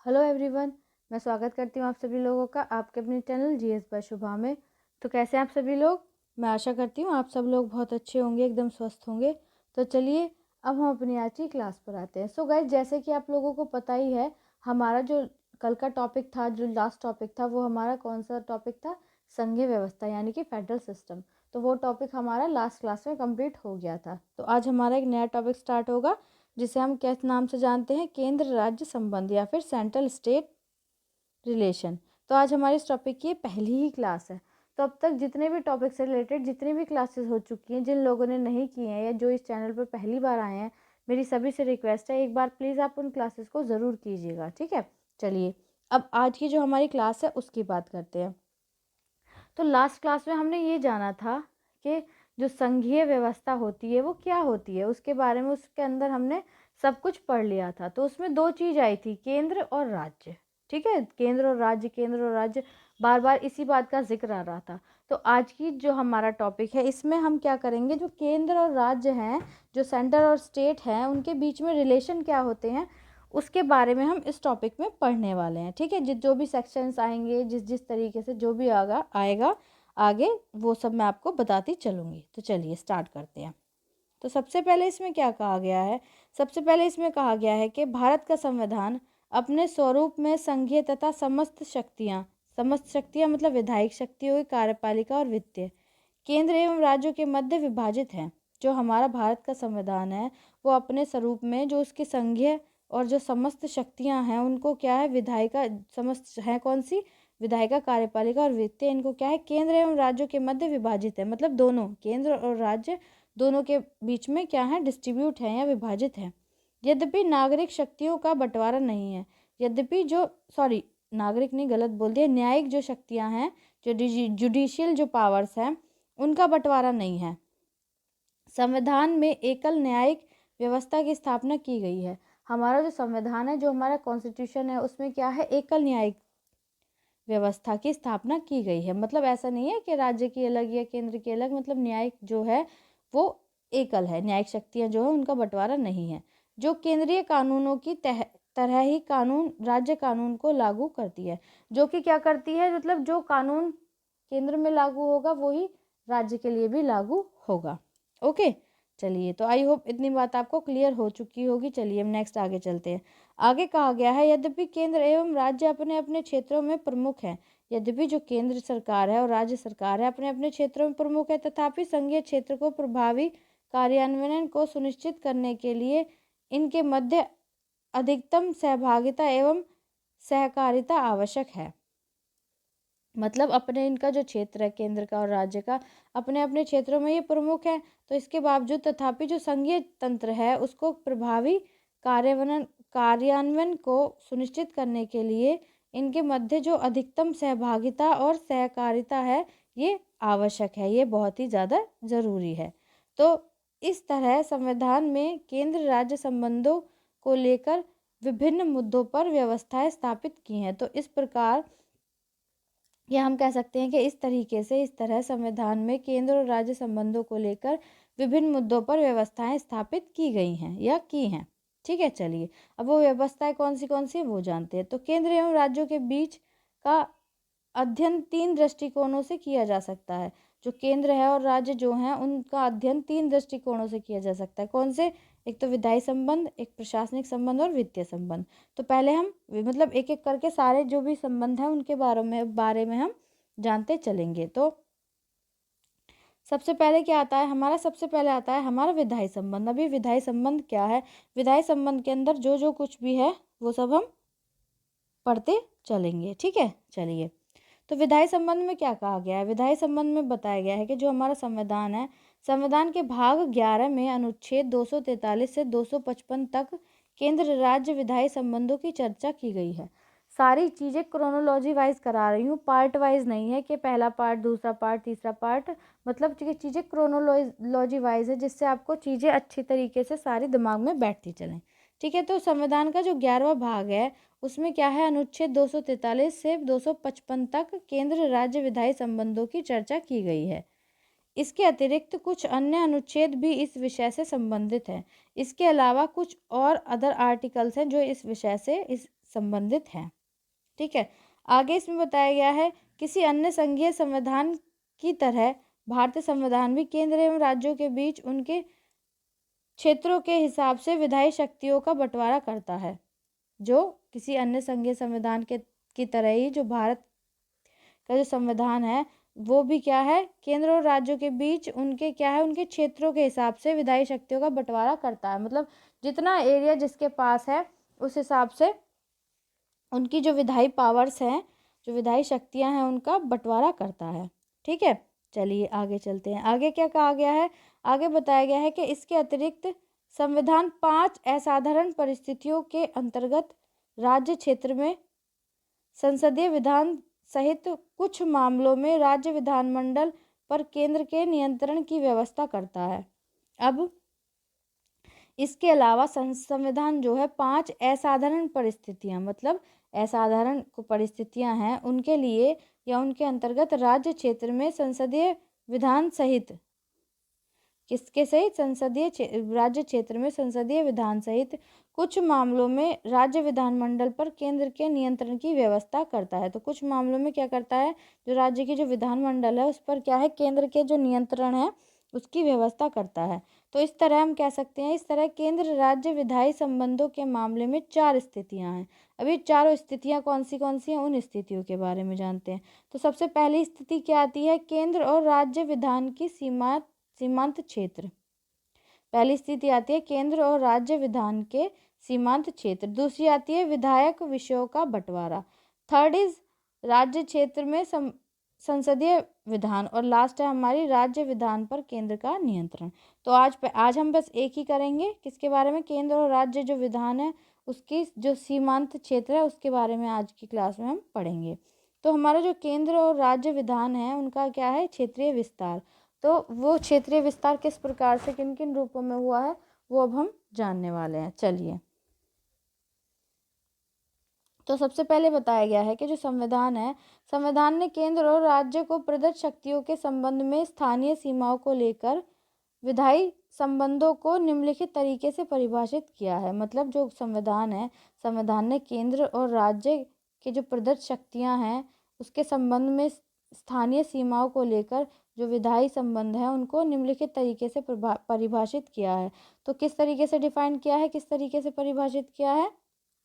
Hello everyone, मैं स्वागत करती हूँ आप सभी लोगों का आपके अपने चैनल जीएस बाय शुभा में। तो कैसे हैं आप सभी लोग? मैं आशा करती हूँ आप सब लोग बहुत अच्छे होंगे, एकदम स्वस्थ होंगे। तो चलिए अब हम अपनी आज की क्लास पर आते हैं। सो गाइस, जैसे कि आप लोगों को पता ही है, हमारा जो कल का टॉपिक था, जो लास्ट टॉपिक था, वो हमारा कौन सा टॉपिक था? संघीय व्यवस्था यानी कि फेडरल सिस्टम। तो वो टॉपिक हमारा लास्ट क्लास में कंप्लीट हो गया था। तो आज हमारा एक नया टॉपिक स्टार्ट होगा जिसे हम किस नाम से जानते हैं? केंद्र राज्य संबंध या फिर सेंट्रल स्टेट रिलेशन। तो आज हमारे इस टॉपिक की पहली ही क्लास है। तो अब तक जितने भी टॉपिक से रिलेटेड जितनी भी क्लासेस हो चुकी हैं, जिन लोगों ने नहीं की हैं या जो इस चैनल पर पहली बार आए हैं, मेरी सभी से रिक्वेस्ट है, एक बार प्लीज़ आप उन क्लासेस को ज़रूर कीजिएगा, ठीक है। चलिए अब आज की जो हमारी क्लास है उसकी बात करते हैं। तो लास्ट क्लास में हमने ये जाना था कि जो संघीय व्यवस्था होती है वो क्या होती है, उसके बारे में उसके अंदर हमने सब कुछ पढ़ लिया था। तो उसमें दो चीज़ आई थी, केंद्र और राज्य, ठीक है। केंद्र और राज्य, केंद्र और राज्य, बार बार इसी बात का जिक्र आ रहा था। तो आज की जो हमारा टॉपिक है इसमें हम क्या करेंगे, जो केंद्र और राज्य हैं, जो सेंटर और स्टेट हैं, उनके बीच में रिलेशन क्या होते हैं उसके बारे में हम इस टॉपिक में पढ़ने वाले हैं, ठीक है। जो भी सेक्शंस आएंगे, जिस जिस तरीके से जो भी आएगा आगे, वो सब मैं आपको बताती चलूँगी। तो चलिए स्टार्ट करते हैं। तो सबसे पहले इसमें क्या कहा गया है? सबसे पहले इसमें कहा गया है कि भारत का संविधान अपने स्वरूप में संघीय तथा समस्त शक्तियाँ मतलब विधायिक शक्तियों की कार्यपालिका और वित्तीय केंद्र एवं राज्यों के मध्य विभाजित है। जो हमारा भारत का संविधान है वो अपने स्वरूप में जो उसकी संघीय और जो समस्त शक्तियां हैं उनको क्या है, विधायिका समस्त है, कौन सी? विधायिका, कार्यपालिका और वित्तीय, इनको क्या है, केंद्र एवं राज्यों के मध्य विभाजित है। मतलब दोनों केंद्र और राज्य दोनों के बीच में क्या है, डिस्ट्रीब्यूट है या विभाजित है। यद्यपि नागरिक शक्तियों का बंटवारा नहीं है। यद्यपि जो सॉरी नागरिक नहीं, गलत बोल दिया, न्यायिक जो शक्तियां हैं, जो जुडिशियल जो पावर्स हैं, उनका बंटवारा नहीं है। संविधान में एकल न्यायिक व्यवस्था की स्थापना की गई है। हमारा जो संविधान है, जो हमारा कॉन्स्टिट्यूशन है, उसमें क्या है, एकल न्यायिक व्यवस्था की स्थापना की गई है। मतलब ऐसा नहीं है कि राज्य की अलग या केंद्र की अलग, मतलब न्यायिक जो है वो एकल है, न्यायिक शक्तियाँ जो है उनका बंटवारा नहीं है। जो केंद्रीय कानूनों की तरह ही कानून राज्य कानून को लागू करती है। जो कि क्या करती है, मतलब जो कानून केंद्र में लागू होगा वही राज्य के लिए भी लागू होगा। ओके, चलिए तो आई होप इतनी बात आपको क्लियर हो चुकी होगी। चलिए हम नेक्स्ट आगे चलते हैं। आगे कहा गया है, यद्यपि केंद्र एवं राज्य अपने अपने क्षेत्रों में प्रमुख हैं। यद्यपि जो केंद्र सरकार है और राज्य सरकार है अपने अपने क्षेत्रों में प्रमुख है, तथापि संघीय क्षेत्र को प्रभावी कार्यान्वयन को सुनिश्चित करने के लिए इनके मध्य अधिकतम सहभागिता एवं सहकारिता आवश्यक है। मतलब अपने इनका जो क्षेत्र है केंद्र का और राज्य का, अपने अपने क्षेत्रों में ये प्रमुख है, तो इसके बावजूद तथापि जो संघीय तंत्र है उसको प्रभावी कार्यान्वयन को सुनिश्चित करने के लिए इनके मध्य जो अधिकतम सहभागिता और सहकारिता है ये आवश्यक है, ये बहुत ही ज़्यादा ज़रूरी है। तो इस तरह संविधान में केंद्र राज्य संबंधों को लेकर विभिन्न मुद्दों पर व्यवस्थाएं स्थापित की हैं। तो इस प्रकार या हम कह सकते हैं कि इस तरह संविधान में केंद्र और राज्य संबंधों को लेकर विभिन्न मुद्दों पर व्यवस्थाएं स्थापित की गई हैं या की हैं, ठीक है। चलिए अब वो व्यवस्थाएं कौन सी वो जानते हैं। तो केंद्र एवं राज्यों के बीच का अध्ययन तीन दृष्टिकोणों से किया जा सकता है। जो केंद्र है और राज्य जो हैं उनका अध्ययन तीन दृष्टिकोणों से किया जा सकता है। कौन से? एक तो विधायी संबंध, एक प्रशासनिक संबंध और वित्तीय संबंध। तो पहले हम मतलब एक एक करके सारे जो भी संबंध हैं उनके बारे में हम जानते चलेंगे। तो सबसे पहले क्या आता है हमारा? सबसे पहले आता है हमारा विधायी संबंध। अभी विधायी संबंध क्या है? विधायी संबंध के अंदर जो जो कुछ भी है वो सब हम पढ़ते चलेंगे, ठीक है। चलिए तो विधायी संबंध में क्या कहा गया है? विधायी संबंध में बताया गया है कि जो हमारा संविधान है, संविधान के भाग 11 में अनुच्छेद 243 से 255 तक केंद्र राज्य विधायी संबंधों की चर्चा की गई है। सारी चीज़ें क्रोनोलॉजी वाइज करा रही हूँ, पार्ट वाइज नहीं है कि पहला पार्ट, दूसरा पार्ट, तीसरा पार्ट। मतलब चीज़ें क्रोनोलॉजी वाइज है, जिससे आपको चीज़ें अच्छी तरीके से सारी दिमाग में बैठती चलें, ठीक है। तो संविधान का जो 11वां भाग है उसमें क्या है, अनुच्छेद 243 से 255 तक केंद्र राज्य विधायी संबंधों की चर्चा की गई है। इसके अतिरिक्त कुछ अन्य अनुच्छेद भी इस विषय से संबंधित हैं। इसके अलावा कुछ और अदर आर्टिकल्स हैं जो इस विषय से संबंधित हैं। ठीक है, आगे इसमें बताया गया है किसी अन्य संघीय संविधान की तरह भारतीय संविधान भी केंद्र एवं राज्यों के बीच उनके क्षेत्रों के हिसाब से विधायी शक्तियों का बंटवारा करता है। जो किसी अन्य संघीय संविधान के की तरह ही जो भारत का जो संविधान है वो भी क्या है, केंद्र और राज्यों के बीच उनके क्या है, उनके क्षेत्रों के हिसाब से विधायी शक्तियों का बंटवारा करता है। मतलब जितना एरिया जिसके पास है उस हिसाब से उनकी जो विधायी पावर्स हैं, जो विधायी शक्तियां हैं, उनका बंटवारा करता है। ठीक है, चलिए आगे चलते हैं। आगे क्या कहा गया है, आगे बताया गया है कि इसके अतिरिक्त संविधान 5 असाधारण परिस्थितियों के अंतर्गत राज्य क्षेत्र में संसदीय विधान सहित कुछ मामलों में राज्य विधानमंडल पर केंद्र के नियंत्रण की व्यवस्था करता है। अब इसके अलावा संविधान जो है 5 असाधारण परिस्थितियां, मतलब असाधारण परिस्थितियां हैं, उनके लिए या उनके अंतर्गत राज्य क्षेत्र में संसदीय विधान सहित किसके सहित राज्य क्षेत्र में संसदीय विधान सहित कुछ मामलों में राज्य विधानमंडल पर केंद्र के नियंत्रण की व्यवस्था करता है। तो कुछ मामलों में क्या करता है, जो राज्य की जो विधानमंडल है उस पर क्या है, केंद्र के जो नियंत्रण है उसकी व्यवस्था करता है। तो इस तरह हम कह सकते हैं, इस तरह केंद्र राज्य विधायी संबंधों के मामले में 4 स्थितियां हैं। अभी चारों स्थितियां कौन सी हैं, उन स्थितियों के बारे में जानते हैं। तो सबसे पहली स्थिति क्या आती है, केंद्र और राज्य विधान की सीमांत क्षेत्र। पहली स्थिति आती है केंद्र और राज्य विधान के सीमांत क्षेत्र। दूसरी आती है विधायक विषयों का बंटवारा। थर्ड इज राज्य क्षेत्र में संसदीय विधान। और लास्ट है हमारी राज्य विधान पर केंद्र का नियंत्रण। तो आज हम बस एक ही करेंगे, किसके बारे में, केंद्र और राज्य जो विधान है उसकी जो सीमांत क्षेत्र है उसके बारे में आज की क्लास में हम पढ़ेंगे। तो हमारा जो केंद्र और राज्य विधान है उनका क्या है, क्षेत्रीय विस्तार। तो वो क्षेत्रीय विस्तार किस प्रकार से किन किन रूपों में हुआ है वो अब हम जानने वाले हैं। चलिए, तो सबसे पहले बताया गया है कि जो संविधान है, संविधान ने केंद्र और राज्य को प्रदत्त शक्तियों के संबंध में स्थानीय सीमाओं को लेकर विधायी संबंधों को निम्नलिखित तरीके से परिभाषित किया है। मतलब जो संविधान है, संविधान ने केंद्र और राज्य के जो प्रदत्त शक्तियां हैं उसके संबंध में स्थानीय सीमाओं को लेकर जो विधायी संबंध है उनको निम्नलिखित तरीके से परिभाषित किया है। तो किस तरीके से डिफाइन किया है, किस तरीके से परिभाषित किया है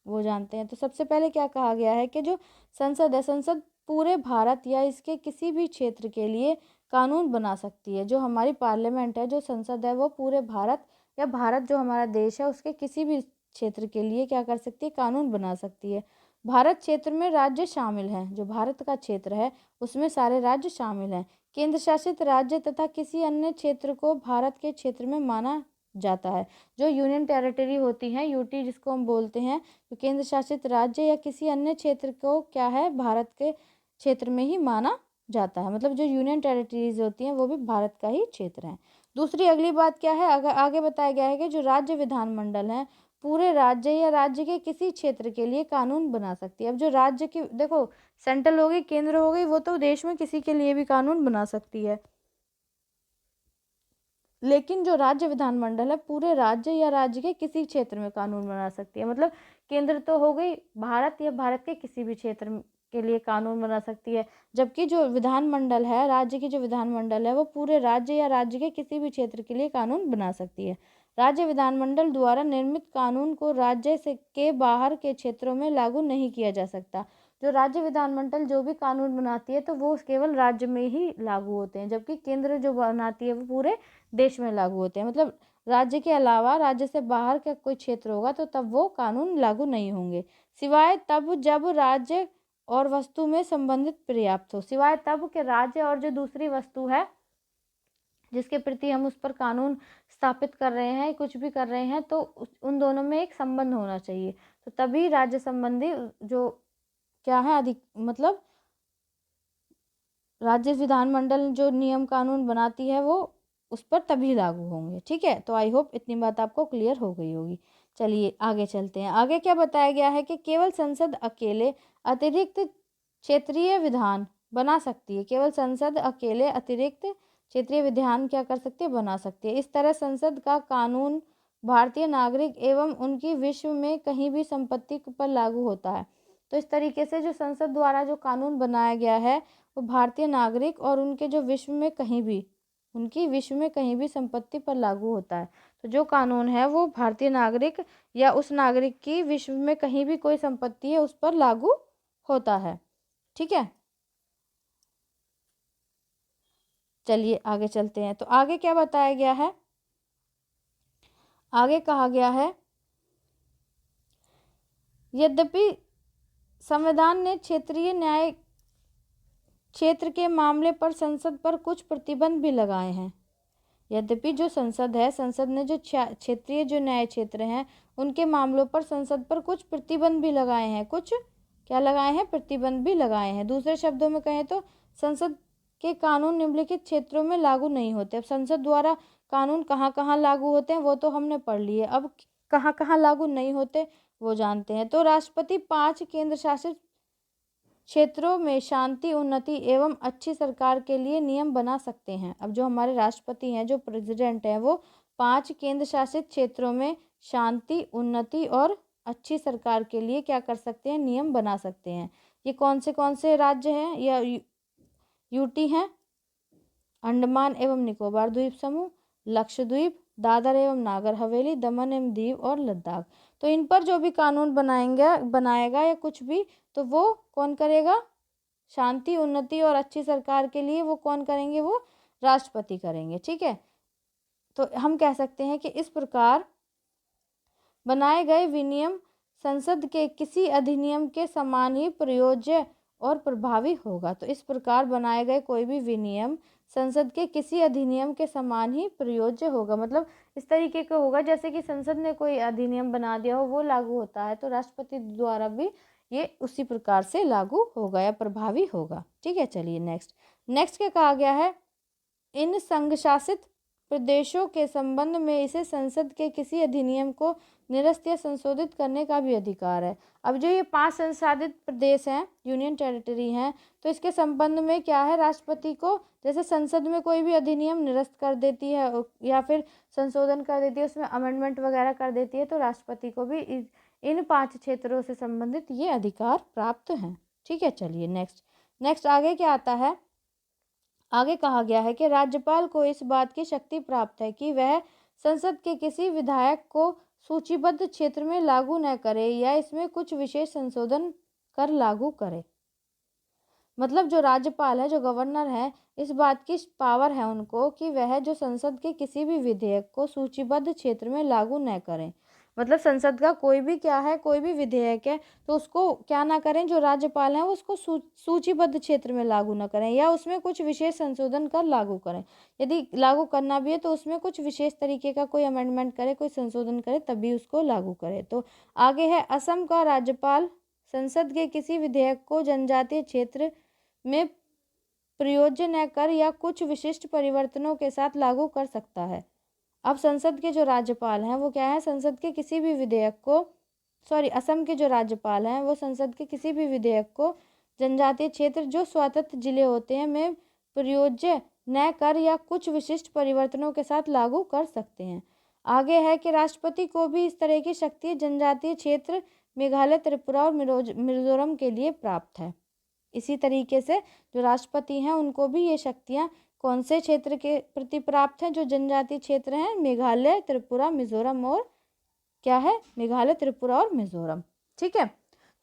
वो जानते हैं। तो सबसे पहले क्या कहा गया है कि जो संसद है, संसद पूरे भारत या इसके किसी भी क्षेत्र के लिए कानून बना सकती है। जो हमारी पार्लियामेंट है, जो संसद है, वो पूरे भारत या भारत जो हमारा देश है उसके किसी भी क्षेत्र के लिए क्या कर सकती है, कानून बना सकती है। भारत क्षेत्र में राज्य शामिल हैं, जो भारत का क्षेत्र है उसमें सारे राज्य शामिल हैं। केंद्र शासित राज्य तथा किसी अन्य क्षेत्र को भारत के क्षेत्र में माना जाता है। जो यूनियन टेरिटरी होती हैं, यूटी जिसको हम बोलते हैं, तो केंद्र शासित राज्य या किसी अन्य क्षेत्र को क्या है, भारत के क्षेत्र में ही माना जाता है। मतलब जो यूनियन टेरिटरीज होती हैं वो भी भारत का ही क्षेत्र है। दूसरी अगली बात क्या है, अगर आगे बताया गया है कि जो राज्य विधानमंडल है पूरे राज्य या राज्य के किसी क्षेत्र के लिए कानून बना सकती है। अब जो राज्य की देखो, सेंट्रल हो गई, केंद्र हो गई, वो तो देश में किसी के लिए भी कानून बना सकती है, लेकिन जो राज्य विधानमंडल है पूरे राज्य या राज्य के किसी क्षेत्र में कानून बना सकती है। मतलब केंद्र तो हो गई भारत या भारत के किसी भी क्षेत्र के लिए कानून बना सकती है, जबकि जो विधानमंडल है, राज्य की जो विधानमंडल है वो पूरे राज्य या राज्य के किसी भी क्षेत्र के लिए कानून बना सकती है। राज्य विधानमंडल द्वारा निर्मित कानून को राज्य से के बाहर के क्षेत्रों में लागू नहीं किया जा सकता। जो राज्य विधानमंडल जो भी कानून बनाती है तो वो केवल राज्य में ही लागू होते हैं, जबकि केंद्र जो बनाती है वो पूरे देश में लागू होते हैं। मतलब राज्य के अलावा राज्य से बाहर का कोई क्षेत्र होगा तो तब वो कानून लागू नहीं होंगे, सिवाय तब जब राज्य और वस्तु में संबंधित पर्याप्त हो। सिवाय तब के राज्य और जो दूसरी वस्तु है जिसके प्रति हम उस पर कानून स्थापित कर रहे हैं, कुछ भी कर रहे हैं, तो उन दोनों में एक संबंध होना चाहिए। तो तभी राज्य संबंधी जो क्या है अधिक, मतलब राज्य विधानमंडल जो नियम कानून बनाती है वो उस पर तभी लागू होंगे। ठीक है, तो आई होप इतनी बात आपको क्लियर हो गई होगी। चलिए आगे चलते हैं। आगे क्या बताया गया है कि केवल संसद अकेले अतिरिक्त क्षेत्रीय विधान बना सकती है। केवल संसद अकेले अतिरिक्त क्षेत्रीय विधान क्या कर सकती है, बना सकती है। इस तरह संसद का कानून भारतीय नागरिक एवं उनकी विश्व में कहीं भी संपत्ति पर लागू होता है। तो इस तरीके से जो संसद द्वारा जो कानून बनाया गया है वो भारतीय नागरिक और उनके जो विश्व में कहीं भी, उनकी विश्व में कहीं भी संपत्ति पर लागू होता है। तो जो कानून है वो भारतीय नागरिक या उस नागरिक की विश्व में कहीं भी कोई संपत्ति है उस पर लागू होता है। ठीक है, चलिए आगे चलते हैं। तो आगे क्या बताया गया है, आगे कहा गया है यद्यपि संविधान ने क्षेत्रीय न्याय क्षेत्र के मामले पर संसद पर कुछ प्रतिबंध भी लगाए हैं। यद्यपि जो संसद है, संसद ने जो क्षेत्रीय जो न्याय क्षेत्र हैं उनके मामलों पर संसद पर कुछ प्रतिबंध भी लगाए हैं। कुछ क्या लगाए हैं, प्रतिबंध भी लगाए हैं। दूसरे शब्दों में कहें तो संसद के कानून निम्नलिखित क्षेत्रों में लागू नहीं होते। अब संसद द्वारा कानून कहाँ कहाँ लागू होते हैं वो तो हमने पढ़ लिए, अब कहाँ कहाँ लागू नहीं होते वो जानते हैं। तो राष्ट्रपति 5 केंद्र शासित क्षेत्रों में शांति, उन्नति एवं अच्छी सरकार के लिए नियम बना सकते हैं। अब जो हमारे राष्ट्रपति हैं, जो प्रेसिडेंट हैं, वो 5 केंद्र शासित क्षेत्रों में शांति, उन्नति और अच्छी सरकार के लिए क्या कर सकते हैं, नियम बना सकते हैं। ये कौन से राज्य हैं या यूटी हैं, अंडमान एवं निकोबार द्वीप समूह, लक्षद्वीप, दादर एवं नागर हवेली, दमन एवं दीव और लद्दाख। तो इन पर जो भी कानून बनाएगा या कुछ भी, तो वो कौन करेगा, शांति, उन्नति और अच्छी सरकार के लिए वो कौन करेंगे, वो राष्ट्रपति करेंगे। ठीक है, तो हम कह सकते हैं कि इस प्रकार बनाए गए विनियम संसद के किसी अधिनियम के समान ही प्रयोज्य और प्रभावी होगा। तो इस प्रकार बनाए गए कोई भी विनियम संसद के किसी अधिनियम के समान ही प्रयोज्य होगा। मतलब इस तरीके का होगा जैसे कि संसद ने कोई अधिनियम बना दिया हो वो लागू होता है, तो राष्ट्रपति द्वारा भी ये उसी प्रकार से लागू होगा या प्रभावी होगा। ठीक है, चलिए नेक्स्ट क्या कहा गया है, इन संघ शासित प्रदेशों के संबंध में इसे संसद के किसी अधिनियम को निरस्त या संशोधित करने का भी अधिकार है। अब जो ये 5 संसाधित प्रदेश हैं, यूनियन टेरिटरी हैं, तो इसके संबंध में क्या है, राष्ट्रपति को जैसे संसद में कोई भी अधिनियम निरस्त कर देती है या फिर संशोधन कर देती है, उसमें अमेंडमेंट वगैरह कर देती है, तो राष्ट्रपति को भी इन 5 क्षेत्रों से संबंधित ये अधिकार प्राप्त हैं। ठीक है, चलिए नेक्स्ट आगे क्या आता है, आगे कहा गया है कि राज्यपाल को इस बात की शक्ति प्राप्त है कि वह संसद के किसी विधायक को सूचीबद्ध क्षेत्र में लागू न करे या इसमें कुछ विशेष संशोधन कर लागू करे। मतलब जो राज्यपाल है, जो गवर्नर है, इस बात की पावर है उनको कि वह जो संसद के किसी भी विधेयक को सूचीबद्ध क्षेत्र में लागू न करें। मतलब संसद का कोई भी क्या है, कोई भी विधेयक है तो उसको क्या ना करें, जो राज्यपाल हैं वो उसको सूचीबद्ध क्षेत्र में लागू ना करें या उसमें कुछ विशेष संशोधन कर लागू करें। यदि लागू करना भी है तो उसमें कुछ विशेष तरीके का कोई अमेंडमेंट करे, कोई संशोधन करे तभी उसको लागू करे। तो आगे है, असम का राज्यपाल संसद के किसी विधेयक को जनजातीय क्षेत्र में प्रयोज्य न कर या कुछ विशिष्ट परिवर्तनों के साथ लागू कर सकता है। अब संसद के जो राज्यपाल हैं वो क्या है, संसद के किसी भी विधेयक को असम के जो राज्यपाल हैं वो संसद के किसी भी विधेयक को जनजातीय क्षेत्र जो स्वतंत्र जिले होते हैं में प्रयोज्य न कर या कुछ विशिष्ट परिवर्तनों के साथ लागू कर सकते हैं। आगे है कि राष्ट्रपति को भी इस तरह की शक्ति जनजातीय क्षेत्र मेघालय, त्रिपुरा और मिजोरम के लिए प्राप्त है। इसी तरीके से जो राष्ट्रपति हैं उनको भी ये शक्तियाँ कौन से क्षेत्र के प्रति प्राप्त हैं, जो जनजातीय क्षेत्र हैं, मेघालय, त्रिपुरा, मिजोरम और क्या है, मेघालय, त्रिपुरा और मिजोरम। ठीक है,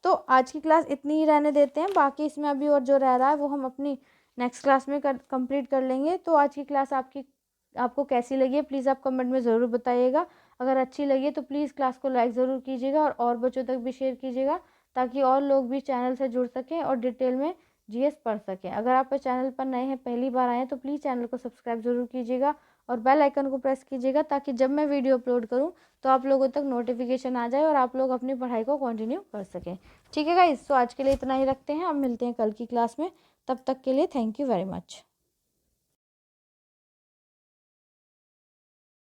तो आज की क्लास इतनी ही रहने देते हैं, बाकी इसमें अभी और जो रह रहा है वो हम अपनी नेक्स्ट क्लास में कंप्लीट कर लेंगे। तो आज की क्लास आपको कैसी लगी है प्लीज़ आप कमेंट में ज़रूर बताइएगा। अगर अच्छी लगी है तो प्लीज़ क्लास को लाइक ज़रूर कीजिएगा और बच्चों तक भी शेयर कीजिएगा ताकि और लोग भी चैनल से जुड़ सकें और डिटेल में जीएस पढ़ सकें। अगर आप चैनल पर नए हैं, पहली बार आए हैं, तो प्लीज़ चैनल को सब्सक्राइब जरूर कीजिएगा और बेल आइकन को प्रेस कीजिएगा ताकि जब मैं वीडियो अपलोड करूं तो आप लोगों तक नोटिफिकेशन आ जाए और आप लोग अपनी पढ़ाई को कंटिन्यू कर सकें। ठीक है गाइस, तो आज के लिए इतना ही रखते हैं, अब मिलते हैं कल की क्लास में। तब तक के लिए थैंक यू वेरी मच।